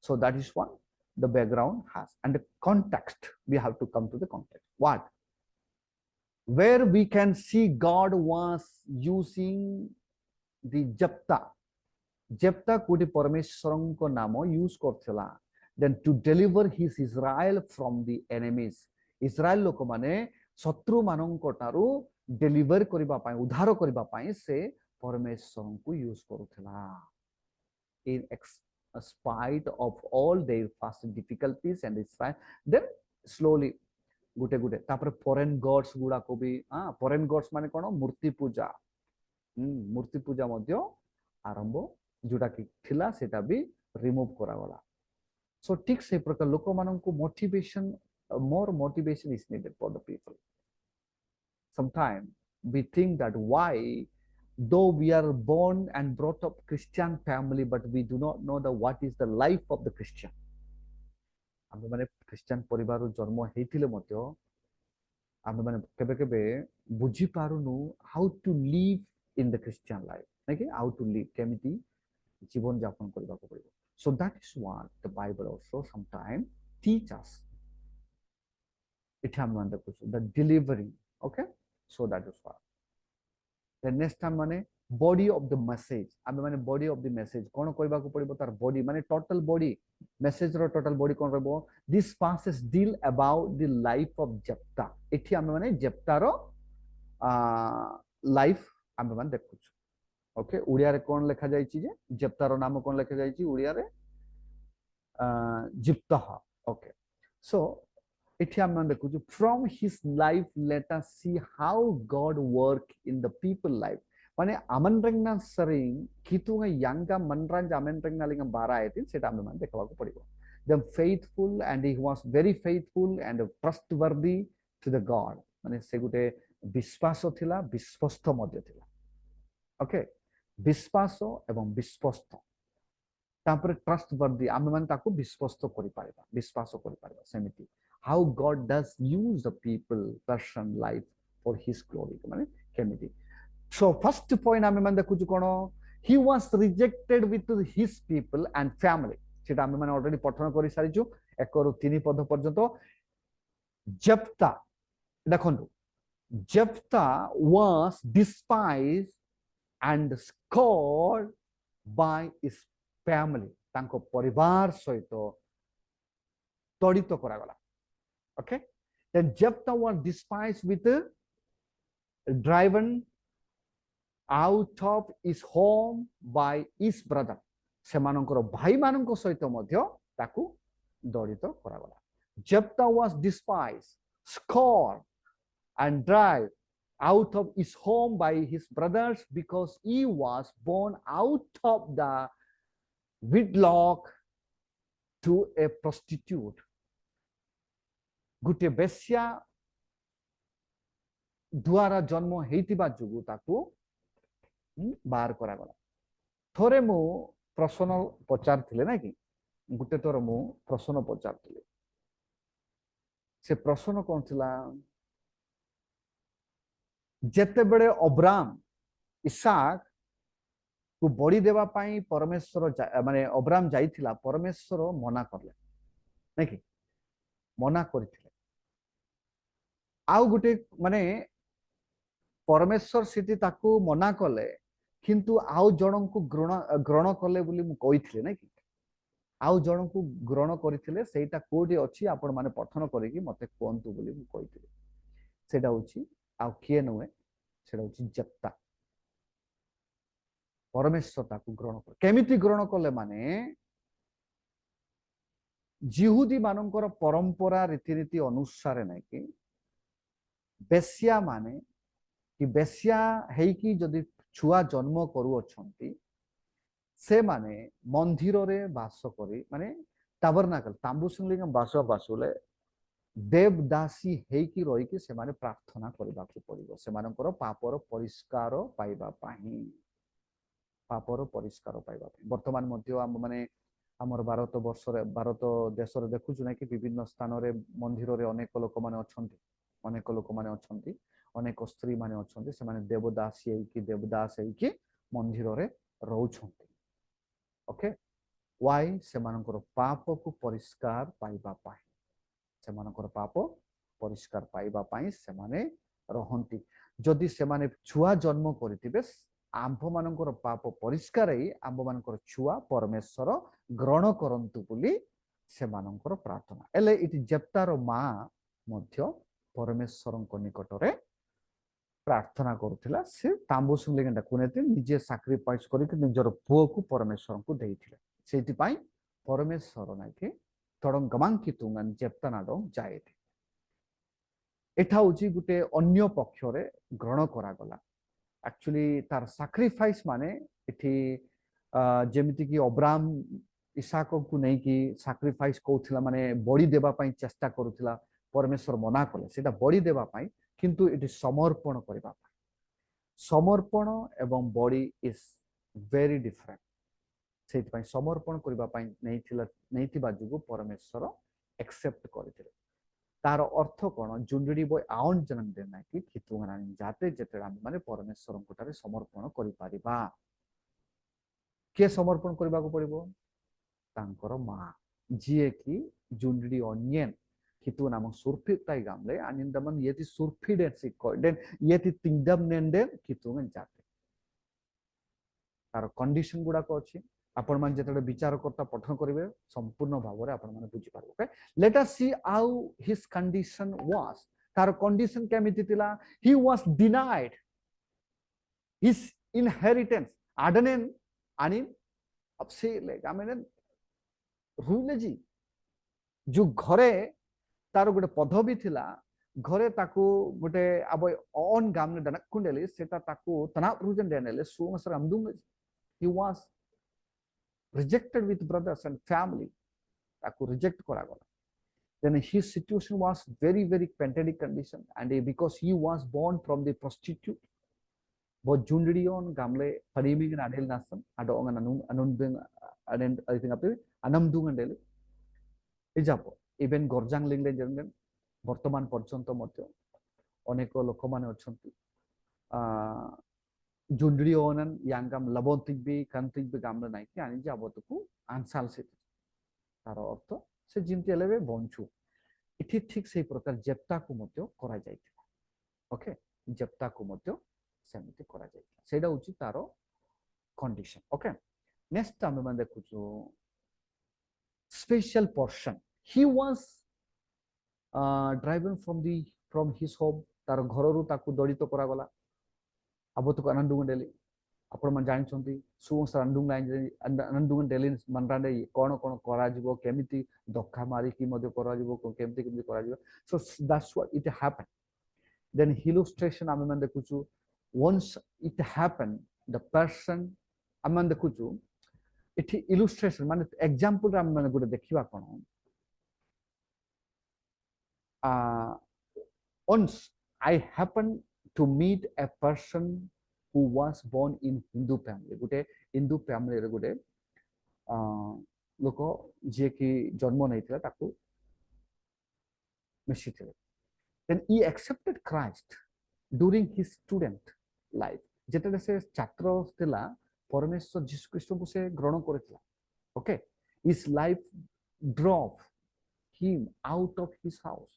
so that is what the background has. And the context, we have to come to the context. What? Where we can see God was using the Jephthah कोटी परमेश्वर को नाम use करथिला then to deliver his Israel from the enemies. Israel लोक माने शत्रु मानक ठारू डेलीवर करबा पाए उद्धार करबा पाए से परमेश्वर को use करथिला. In spite of all their past difficulties and Israel, then slowly गुटे गुटे तापर फॉरेन गॉड्स गुडा को भी फॉरेन गॉड्स माने कोन मूर्ति पूजा मूर्ति पूजा मध्य आरंभ जोटा कि थिला सेटा भी रिमूव करा गला. सो ठीक से प्रकार लोक मानन को motivation more motivation is needed for the people. Sometime we think that why though we are born and brought up Christian family but we do not know the what is the life of the Christian. आमे माने Christian परिवार जन्म हेतिले मध्य आमे माने केबे केबे बुझी पारुनु how to live in the Christian life, नाकि हाउ टू लिव केमिति जीवन यापन करबा को पड़िबो. So that is what the Bible also sometime teach us. इठा हम देखु the delivering. Okay, so that is what the next time माने बॉडी ऑफ द मेसेज. आमे माने बॉडी ऑफ द मेसेज कोन कहबा को पड़िबो तार बॉडी माने टोटल बॉडी मेसेज रो टोटल बॉडी कोन रहबो. This passage deal about the life of Jephthah. इठी आमे माने जेप्ता रो लाइफ आमे माने देखु. ओके, उड़िया रे कोन लिखा जाय छि जे जेप्ता रो नाम कोन लिखा जाय छि उड़िया रे जिप्तह. ओके, सो इठी आमे माने देखु from his life let us see how God work in the people life. माने आमनरेंगना सरिंग कितुंगा यांगा मनरांज आमनरेंगना लिंगा बारा आयतिन सेटा आमे माने देखवा को पड़िबो. them faithful and he was very faithful and trustworthy to the God. माने से गुटे विश्वास थिला विश्वस्त मध्य थिला. ओके, विश्वास एवं विश्वस्त तापर ट्रस्टवर्दी आमे माने ताको विश्वस्त करि पारिबा विश्वास करि पारिबा. सेमिति how God does use the people person life for his glory माने केमिति. So first point आमे माने देखु कोन he was rejected with his people and family. सेटा आमे माने ऑलरेडी पठन करि सारिछु 1 रु 3 पद पर्यंत. जेप्ता देखंतु जेप्ता was despised and scorned by his family. तांको परिवार सहित तड़ित करा गला. Okay, then Jephthah was despised with driven out of his home by his brother. सेमानंकर भाई मानंक सहित मध्य ताकू दड़ित करा गला. Jephthah was despised, scorned and driven out of his home by his brothers because he was born out of the wedlock to a prostitute, गोटे बेश्या द्वारा जन्म होइतिबा जुगु ताकू बाहर करागला। थोरे मु प्रश्न पचारथिले ना कि गोटे थोर मु प्रश्न पचारथिले, से प्रश्न कौन थिला, जेते बेले अब्राम इसाक को बड़ी देवा पाई परमेश्वर माने अब्राम जाइथिला, परमेश्वर मना करले ना कि मना करथिले। आउ गोटे माने परमेश्वर सिटी ताकू मना कले, किंतु आउ जन को ग्रहण कले बोली मु कहिथिले ना कि आउ जन को ग्रहण करथिले, सेटा कोडी अछि आपण माने पठन करिकि मते कोंतु बोली मु कहिथिले। सेटा होछि आउ किए नवे, सेटा होछि जेप्ता। परमेश्वर ताकू ग्रहण कर केमिति ग्रहण कले माने जिहुदी मानकर परंपरा रीतिनीति अनुसार नै कि बेश्या माने कि बेश्या हेकी जदि छुआ जन्म करू अछंती, से माने मंदिर रे वास करी माने टाबरनाकल तांबू सिंगलिंग बासुले देवदासी हेकी रही कि से माने प्रार्थना करबा को पड़िबो, से मानकर पापर परिष्कार पाइबा पाही, पापर परिष्कार पाइबा पाही। वर्तमान मध्य हम माने हमर भारत वर्ष रे भारत देश रे देखु छु ना कि विभिन्न स्थान रे मंदिर रे अनेक लोक माने अछंती, अनेक लोक माने अछंती, अनेक स्त्री माने अछंती, से माने देवदासी हेकी देवदास हेकी मंदिर रे रहउछंती। ओके, वाई से मानकर पाप को परिष्कार पाइबा पाही, से मानकर पाप परिष्कार पाइबा पाई से माने रहंती। जदि से माने छुआ जन्म करथिबे, आंभ मानकर पाप परिष्कार ही आंभ मानकर छुआ परमेश्वर ग्रहण करंतु बोली से मानकर प्रार्थना। एले इति जेप्तार मां मध्य परमेश्वरଙ୍କ निकटरे प्रार्थना करुथिला। से तांबू सुंगलिंगटा कुनेते निजे सैक्रिफाइस करिक निजर पुओ को परमेश्वर को देइथिले। सेति पई परमेश्वर नाके तडंगमांकितुंगन जेप्तानाडो जायते। एठा होची गुटे अन्य पक्षरे ग्रहण करा गला। एक्चुअली तार सैक्रिफाइस माने इठी जेमिति कि अब्राहम इसाक को नै कि सैक्रिफाइस कोथिला माने बड़ी देबा पई चेष्टा करुथिला, परमेश्वर मना कले सेटा बड़ी देबा पई, किंतु इठी समर्पण करबा पई। समर्पण एवं बड़ी इज वेरी डिफरेंट। सेति पई समर्पण करबा पई नैथिबा जुगु परमेश्वर एक्सेप्ट करथिले। तार अर्थ कोन, जुंडडी बय आउन जनन देना कि कितुंगना जाते जेते हम माने परमेश्वर कोठारे समर्पण करि पारिबा। के समर्पण करबा को पड़िबो, तांकर मां जिए कि जुंडडी अनियन कितु नाम सुरफिताई गामले आनिंदमन येति सुरफिडेन सिको देन येति तिंगदम नेंडे कितुंगन जाते। तार कंडीशन गुडा को अछि, आपण मान जेतडे विचार करता पठन करिवे संपूर्ण भावरे आपण माने बुझि पारबो। Okay, let us see how his condition was. तार कंडीशन केमिति तिला, he was denied his inheritance आडनेन आणि अपसेले गामेने रुले जी जो घरे तार गोटे पदवी थिला, घरे ताकू गोटे अब ऑन गामने डनक कुंडेली सेटा ताकू तना रुजन देनेले सुमसर अमदुंग। He was rejected with brothers and family, taku reject kora gala। then his situation was very very pathetic condition, and because he was born from the prostitute bo jundion gamle pariming adel nasam ado ongan anun beng aden I think ape anam dungan dele ejapo even gorjang lingle jenden বর্তমান পর্যন্ত মধ্যে অনেক লোক মানে অছন্তি जुंडड़ी ओनन यांगम लबोंतिबी कंतिबी गामले नाइ कि आनि जाबतकु आंसाल से तार अर्थ से जिमति लेबे बंचु। इठी ठीक सेही प्रकार जेप्ता को मध्य करा जाइथिला। ओके, जेप्ता को मध्य सेमिति करा जाइथिला, सेडा होची तारो कंडीशन। ओके, नेक्स्ट हम मन देखुछु special portion. He was driven from his home, तार घररु ताकू दड़ित करा गला अब तो अनंदुंग डेली आपण मन जानछंती सुस अनंदुंग लाइन अनंदुंग डेली मनराडे कोन कोन करा जिवो, केमिति धक्का मारी कि मध्य करा जिवो, केमिति केमिति करा जिवो। So that's what it happened. Then illustration आमे मन देखुछु, once it happened the person आमे मन देखुछु ଏଠି illustration ମାନେ example ଆମେ ମାନେ ଗୋଟେ ଦେଖିବା କଣ once I happened to meet a person who was born in Hindu family ଗୋଟେ Hindu family ରେ ଗୋଟେ ଲୋକ ଯିଏ କି ଜନ୍ମ ନେଇଥିଲା ତାକୁ ମିଶିଥିଲେ then he accepted Christ during his student life ଯେତେବେଳେ ସେ ଛାତ୍ର ଥିଲା ପରମେଶ୍ୱର ଯୀଶୁ ଖ୍ରୀଷ୍ଟଙ୍କୁ ସେ ଗ୍ରହଣ କରିଥିଲା okay his life drove him out of his house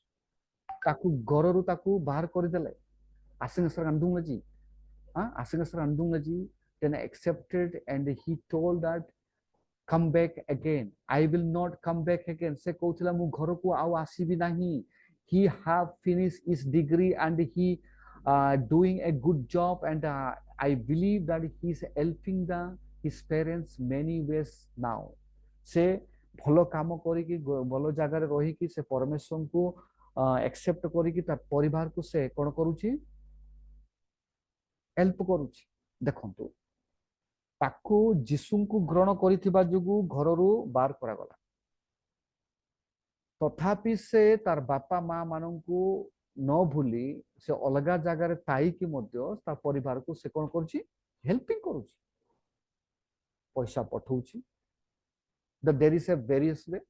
ତାକୁ ଘରରୁ ତାକୁ ବାହାର କରିଦେଲେ ଆଶୀର୍ବାଦ ଆନ୍ଦୁଙ୍ଗଜି ଆଶୀର୍ବାଦ ଆନ୍ଦୁଙ୍ଗଜି then accepted and he told that come back again I will not come back again se kohutila mu gharaku au asibi nahi he have finished his degree and he doing a good job and I believe that he is helping his parents many ways now se bhalo kamo koriki bhalo jaga re rohiki se parmeshwar ku accept koriki tar parivar ku se kon karuchi help karuchi dekhontu ତାକୁ ଯୀଶୁଙ୍କୁ ଗ୍ରହଣ କରିଥିବା ଯୋଗୁଁ ଘରରୁ ବାହାର କରାଗଲା ତଥାପି ସେ ତାର ବାପା ମା ମାନଙ୍କୁ ନ ଭୁଲି ସେ ଅଲଗା ଜାଗାରେ ଥାଇକି ମଧ୍ୟ ତା ପରିବାରକୁ ସେ କ'ଣ କରୁଛି ହେଲ୍ପିଂ କରୁଛି ପଇସା ପଠଉଛି there is a various way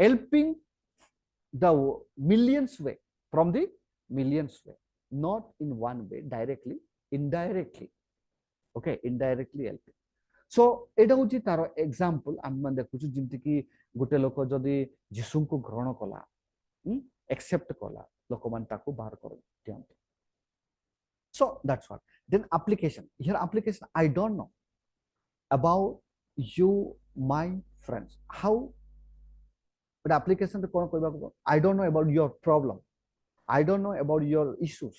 helping the millions way from the millions way not in one way directly indirectly okay indirectly helping so এটা হচ্ছে তার एग्जांपल আমি দেখুছি যেমতি কি গোটে লোক যদি যিশুଙ୍କୁ গ্রহণ কলা accept কলা লোকমান তাকু বাহার করে দিয়ନ୍ତି so that's what then application here application I don't know about you my friends how but application ରେ কোন কইবা I don't know about your problem I don't know about your issues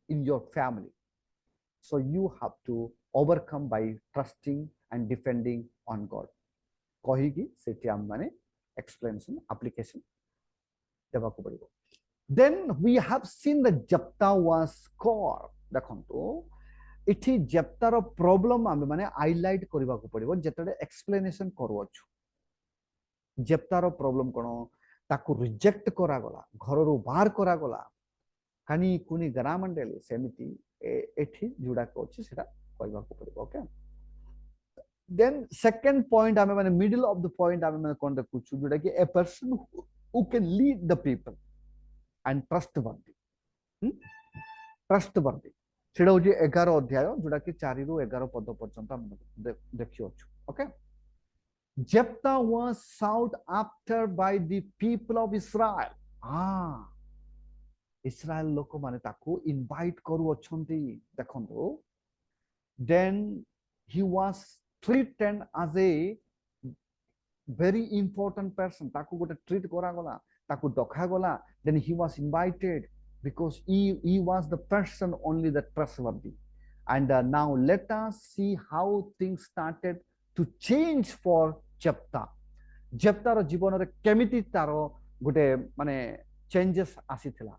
in your family so you have to overcome by trusting and depending on God कहिकी सेठी हम माने explanation application देबाको पड़िबो then we have seen that Jephthah was core देखंतु इठी जेप्तार problem आमे माने highlight करबाको पड़िबो जेतडे explanation करवछु जेप्तार problem कोन ताकू reject करा गला घररो बाहर करा गला कानी कुनी ग्रामंडली सेमिति एठी जुडा कोछि सेटा कहबाको पड़िबो ओके then second point आमे माने middle of the point आमे माने कोन देखुछु जुडा कि a person who can lead the people and trustworthy trustworthy सेटा होची 11 अध्याय जुडा कि 4 रु 11 पद पर्यंत हम देखियोछु okay Jephthah was sought after by the people of Israel Israel लोक माने ताको इनवाइट करू अछंती देखंतो then he was treated as a very important person ताको गोटे ट्रीट करा गला ताको डखा गला then he was invited because he was the person only that trustworthy and now let us see how things started to change for Jephthah Jephthah रो जीवन रे केमिति तारो गोटे माने changes आसीथिला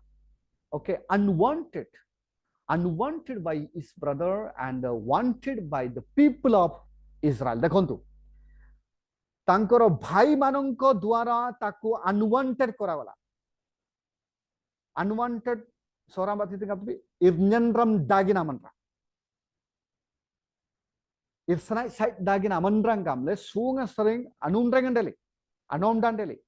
okay unwanted by his brother and wanted by the people of Israel देखंतु तांकर भाई माननक द्वारा ताकू अनवांटेड करा गला अनवांटेड सोराबाती तिंगा इर्नरम दागिना मनरा इर्सनाय साइड दागिना मनरंगामले सुंगा सरिंग अनुंड्रंगंडली अनोमडांडली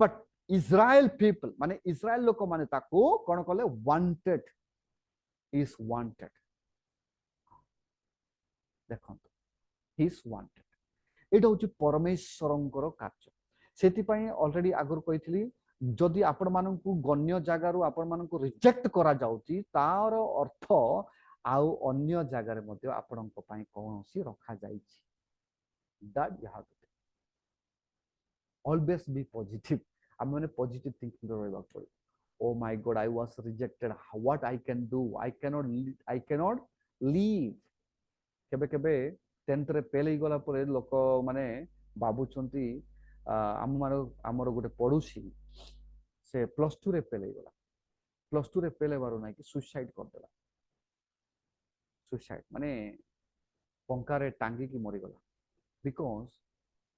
but Israel people माने इस्राएल लोक माने ताकू कोन कले wanted is wanted देखंतु he is wanted एटा होची परमेश्वरंकर कार्य सेति पई ऑलरेडी आगर कहितली जदि आपण माननकु गण्य जागारु आपण माननकु रिजेक्ट करा जाउची तार अर्थ आउ अन्य जागारे मध्ये आपणक पई कोनोसी रखा जाईची that you have to always be positive I mean positive thinking रहबा पड़े oh my god I was rejected what I can do I cannot leave केबे केबे 10th रे फेल ही गला परे लोक माने बाबू चंती हमर गोटे पड़ोसी से +2 रे फेल ही गला +2 रे फेल हेबारो नै कि सुसाइड कर देला सुसाइड माने ପଙ୍କାରେ ଟାଙ୍ଗିକି ମରିଗଲା ବିକଜ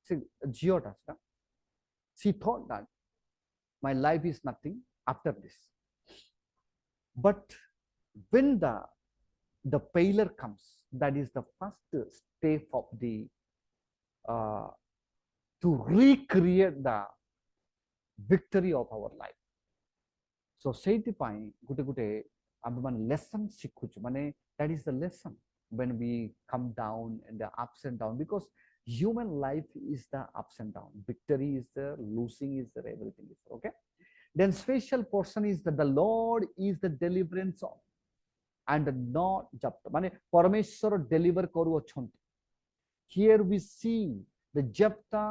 ସେ ଝିଅଟା ସେଟା she thought that my life is nothing after this. But when the failure comes, that is the first step of the to recreate the victory of our life. So ସେଇଥିପାଇଁ ଗୋଟେ ଗୋଟେ ଆମେ ମାନେ lesson ଶିଖୁଛୁ ମାନେ that is the lesson when we come down and the ups and down, because human life is the ups and down, victory is there, losing is there, everything is there. Okay, then special portion is that the Lord is the deliverance of and not Japta মানে পরমেশ্বর deliver କରୁଅଛନ୍ତି. Here we see the Japta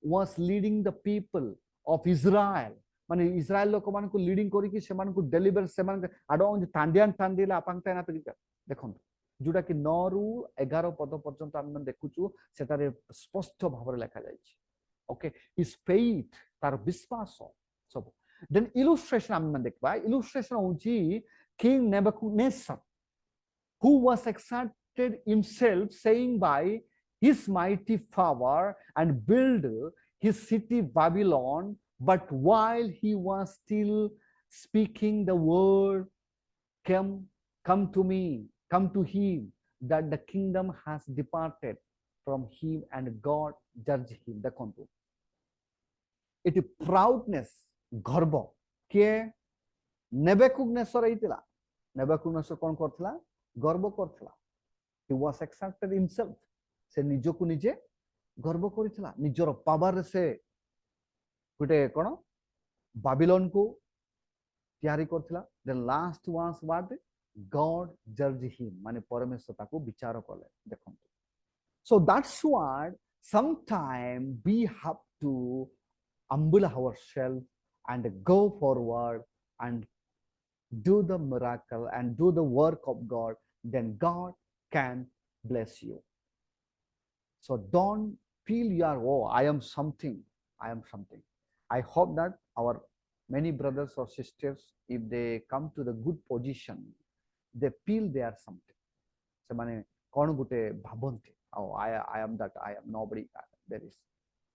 was leading the people of Israel, মানে Israel ଲୋକମାନଙ୍କୁ লিডিଂ କରିକି ସେମାନଙ୍କୁ deliver ସେମାନଙ୍କୁ ଆଡ ତାଣ୍ଡିଆନ ତାଣ୍ଡିଲା ଆପାଙ୍କ ନା ଦେଖନ୍ତୁ ଯୋଉଟା କି 9 ରୁ 11 ପଦ ପର୍ଯ୍ୟନ୍ତ ଆମେ ଦେଖୁଛୁ ସେଟାରେ ସ୍ପଷ୍ଟ ଭାବରେ ଲେଖା ଯାଇଛି. ଓକେ, ହିଜ ଫେଥ୍ ତାର ବିଶ୍ୱାସ ସବୁ. ଦେନ୍ ଇଲୁଷ୍ଟ୍ରେସନ ଆମେ ଦେଖିବା. ଇଲୁଷ୍ଟ୍ରେସନ ହେଉଛି king ନେବୁକଡନେସର who was exalted himself, saying by his mighty power and build his city Babylon. But while he was still speaking, the word come to him that the kingdom has departed from him and God judged him. ଦେଖନ୍ତୁ ଏଠି ପ୍ରାଉଡନେସ୍ ଗର୍ବ କିଏ ନେବୁକଡନେସର ହେଇଥିଲା. ନେବୁକଡନେସର କ'ଣ କରିଥିଲା? ଗର୍ବ କରିଥିଲା. he was exalted himself, ସେ ନିଜକୁ ନିଜେ ଗର୍ବ କରିଥିଲା. ନିଜର ପାୱାରରେ ସେ ଗୋଟେ କ'ଣ ବାବିଲୋନକୁ ତିଆରି କରିଥିଲା. the last was what God judged him, ମାନେ ପରମେଶ୍ୱର ତାକୁ ବିଚାର କଲେ. ଦେଖନ୍ତୁ, so that's what sometime we have to humble ourselves and go forward and do the miracle and do the work of God, then God can bless you. So don't feel you are, oh, I am something. I hope that our many brothers or sisters, if they come to the good position, they feel they are something. ସେମାନେ କ'ଣ ଗୋଟେ ଭାବନ୍ତି, oh, I am that, I am nobody, there is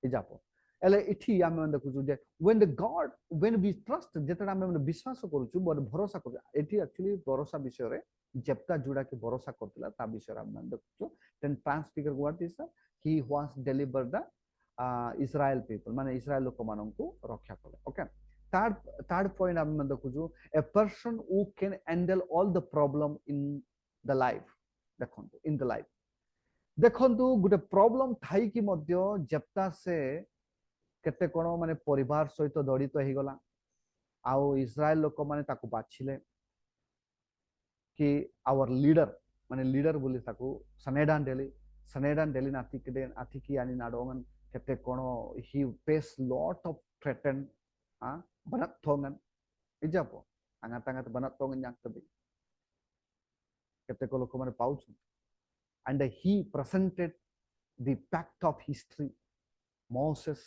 example. ହେଲେ ଏଠି ଆମେ ଦେଖୁଛୁ ଯେ when we trust, ଯେତେବେଳେ ଆମେ ବିଶ୍ୱାସ କରୁଛୁ ଭରସା କରୁଛୁ. ଏଠି ଆକ୍ଚୁଆଲି ଭରସା ବିଷୟରେ ଯେପ୍ତା ଯୋଉଟାକି ଭରସା କରୁଥିଲା ତା ବିଷୟରେ ଆମେ ଦେଖୁଛୁ. then transfigure what is that? He was delivered the Israel people, ମାନେ ଇସ୍ରାଏଲ ଲୋକମାନଙ୍କୁ ରକ୍ଷା କଲେ. ଓକେ, third point ଆମେ ଦେଖୁଛୁ a person who can handle all the problem in the life. ଦେଖନ୍ତୁ in the life, ଦେଖନ୍ତୁ ଗୋଟେ ପ୍ରୋବ୍ଲେମ ଥାଇକି ମଧ୍ୟ ଯେପ୍ତା ସେ କେତେ କ'ଣ ମାନେ ପରିବାର ସହିତ ଜଡ଼ିତ ହେଇଗଲା. ଆଉ ଇସ୍ରାଏଲ ଲୋକମାନେ ତାକୁ ବାଛିଲେ କି our leader, ମାନେ ଲିଡର ବୋଲି ତାକୁ ସନେଡାନ ଡେଲି ନାତିକି ଆନି ନାଡୋଙ୍ଗନ କେତେ କ'ଣ he faced lot of threaten banat thongan ijapo angat banat thongan yang tabi କେତେକ ଲୋକମାନେ ପାଉଛନ୍ତି. and he presented the fact of history, Moses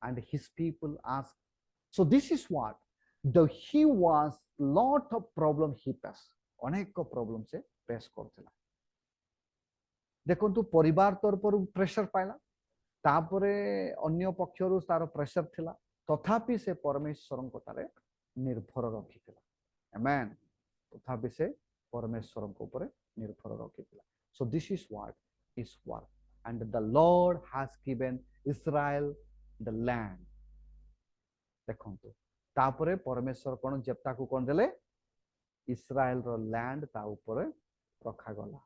and his people asked. So this is what he was lot of problem he faced, ଅନେକ problem ସେ face କରୁଥିଲା. ଦେଖନ୍ତୁ ପରିବାର ତରଫରୁ pressure ପାଇଲା, ତାପରେ ଅନ୍ୟ ପକ୍ଷରୁ ତାର ପ୍ରେସର ଥିଲା, ତଥାପି ସେ ପରମେଶ୍ୱରଙ୍କ ଠାରେ ନିର୍ଭର ରଖିଥିଲା. ଆମେନ୍. ତଥାପି ସେ ପରମେଶ୍ୱରଙ୍କ ଉପରେ ନିର୍ଭର ରଖିଥିଲା. So this is what is work, and the Lord has given Israel the land. ଦେଖନ୍ତୁ ତାପରେ ପରମେଶ୍ୱର କ'ଣ ଯେପ୍ତାକୁ କ'ଣ ଦେଲେ? ଇସ୍ରାଏଲର ଲ୍ୟାଣ୍ଡ ତା ଉପରେ ରଖାଗଲା.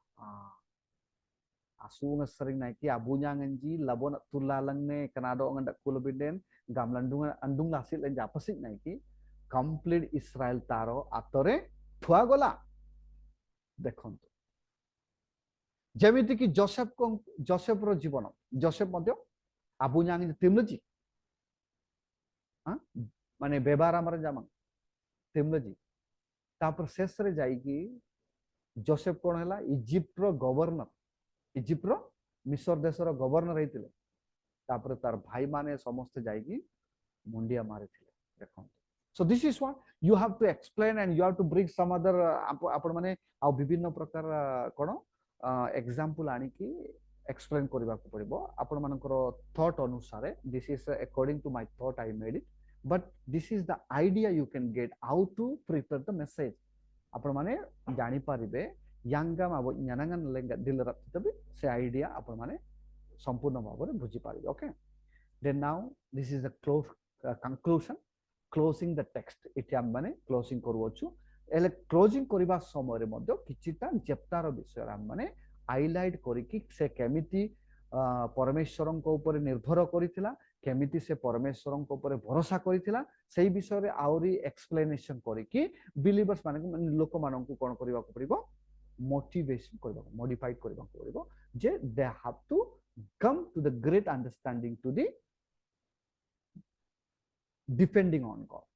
Asunga sering naiki abunya nganji labon tulalangne kanado ngandak kulubiden gamlandung andung lasit len japasik naiki complete Israel taro atore thua ଦେଖନ୍ତୁ ଯେମିତି କି ଜୋସେଫର ଜୀବନ, ଜୋସେଫ ମଧ୍ୟ ଆବୁኛ ତିମ୍ଲଜି ମାନେ ବ୍ୟବହାର ଆମର ଜାମାନ ତିମ୍ଲଜି. ତାପରେ ଶେଷରେ ଯାଇକି ଜୋସେଫ କ'ଣ ହେଲା? ଇଜିପ୍ଟର ଗଭର୍ଣ୍ଣର, ଇଜିପ୍ଟର ମିଶର ଦେଶର ଗଭର୍ଣ୍ଣର ହେଇଥିଲେ. ତାପରେ ତାର ଭାଇମାନେ ସମସ୍ତେ ଯାଇକି ମୁଣ୍ଡିଆ ମାରିଥିଲେ. ଦେଖନ୍ତୁ, so this is what you have to explain and you have to bring some other ଆପଣ ମାନେ ଆଉ ବିଭିନ୍ନ ପ୍ରକାର କ'ଣ एग्जांपल आनिकी एक्सप्लेन करबाकू पड़िबो आपण मानकर थॉट अनुसार this is according to my thought I made it but this is the idea you can get how to prepare the message आपण माने जानि पारिबे यांगा माबो यानांगन लेंगा दिलरा तबे से आइडिया आपण माने संपूर्ण भाବରେ बुझी पारिबे okay then now this is the conclusion closing the text इति हम माने क्लोजिंग करवछु एले क्लोजिंग करबा समय रे मध्य किछिटा चैप्टर विषय हम माने हाइलाइट करिकि से केमिति परमेश्वरଙ୍କ ଉପରେ ନିର୍ଭର କରିଥିଲା କେମିତି ସେ परमेश्वरଙ୍କ ଉପରେ ଭରସା କରିଥିଲା ସେଇ ବିଷୟରେ ଆହୁରି ଏକ୍ସପ୍ଲେନେସନ କରିକି ବିଲିଭର୍ସ ମାନଙ୍କୁ ଲୋକ ମାନଙ୍କୁ କଣ କରିବାକୁ ପଡିବ मोटिवेशन करबा मॉडिफाइड करबा पड़िबो जे they have to come to the great understanding to the depending on God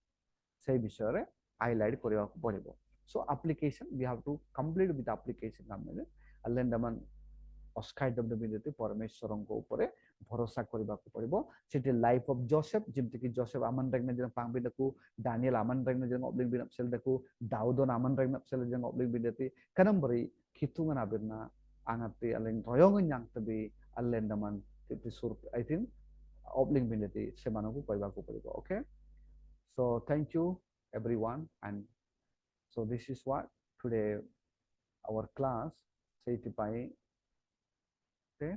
से विषय रे हाइलाइट करबा पड़िबो so application we have to complete with application हमने अलेंडमन अस्काई दबदबिते परमेश्वरଙ୍କ ଉପରେ भरोसा କରିବାକୁ पड़िबो सेठी लाइफ ऑफ जोसेफ जेमति कि जोसेफ आमन रेगने जन पांबिदकु दानियल आमन रेगने जन ऑब्लिंग बिन सेल दकु दाऊदन आमन रेगने सेल जन ऑब्लिंग बिदति kanambari hitungan abirna angati aleng royongan yang tabi alendaman titi sur I think obling bindati semanaku kaibaku padibo okay so thank you everyone and so this is what today our class say to by okay